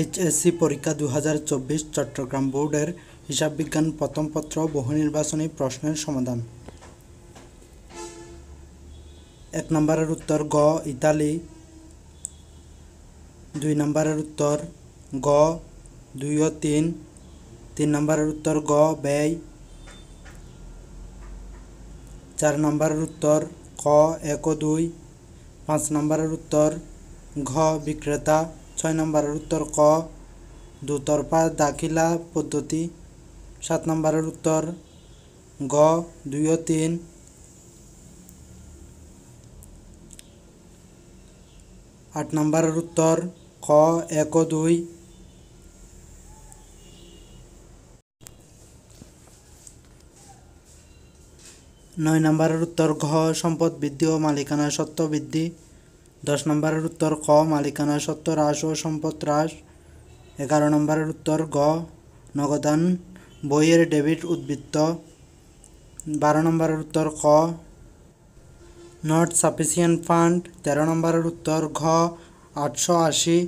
HSC পরীক্ষা 2024 চট্টগ্রাম বোর্ডের হিসাব বিজ্ঞান প্রথম পত্র বহু নির্বাচনী প্রশ্নের সমাধান। 1 নম্বরের উত্তর গ ইতালি, 2 নম্বরের উত্তর গ 2 ও 3, 3 নম্বরের উত্তর গ ব্যয়, 4 নম্বরের উত্তর ক 1 ও 2, 5 নম্বরের উত্তর ঘ বিক্রেতা, 6 নম্বরের উত্তর ক দুতরফা দাখিলা পদ্ধতি, 7 নম্বরের উত্তর গ 2 ও 3, 8 নম্বরের উত্তর ক 1 ও 2, 9 নম্বরের উত্তর ঘ সম্পদ বৃদ্ধি ও মালিকানা সত্ত্ব বৃদ্ধি, 10 নম্বরের উত্তর ক মালিকানা সত্ত্ব হ্রাস ও সম্পদ হ্রাস, 11 নম্বরের উত্তর গ নগদান বইয়ের ডেবিট উদ্বৃত্ত, 12 নম্বরের উত্তর ক নট সাফিসিয়েন্ট ফান্ড, 13 নম্বরের উত্তর ঘ 880,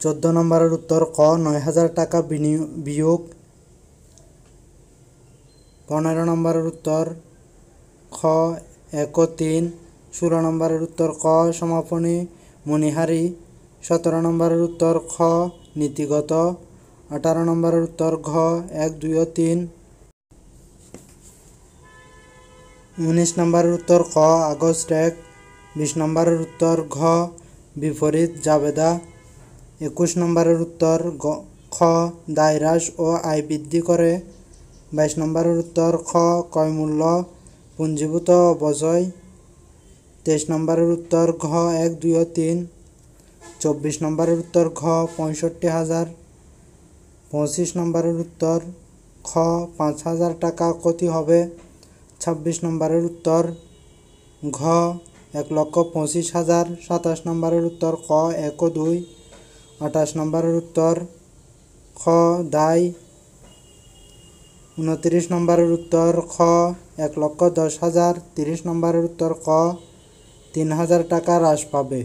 14 নম্বরের উত্তর ক 9000 টাকা বিয়োগ, 15 নম্বরের উত্তর খ 1 ও 3, 16 নম্বরের উত্তর ক সমাপনী মণিহারি, 17 নম্বরের উত্তর খ নীতিগত, 18 নম্বরের উত্তর ঘ 1, 2 ও 3, 19 নম্বরের উত্তর ক আগস্ট 1, 20 নম্বরের উত্তর ঘ বিপরীত জাবেদা, 21 নম্বরের উত্তর খ দায় হ্রাস ও আয় বৃদ্ধি করে, 22 নম্বরের উত্তর খ ক্রয়মূল্য পুঞ্জীভূত অপচয়, 23 নম্বরের উত্তর ঘ 1, 2 ও 3, 24 নম্বরের উত্তর ঘ 65,000, 25 নম্বরের উত্তর খ 5,000 টাকা ক্ষতি হবে, 26 নম্বরের উত্তর ঘ 1,25,000, 27 নম্বরের উত্তর ক 1 ও 2, 28 নম্বরের উত্তর খ দায়, 29 নম্বরের উত্তর খ 1,10,000, 30 নম্বরের উত্তর ক 3,000 টাকা হ্রাস পাবে।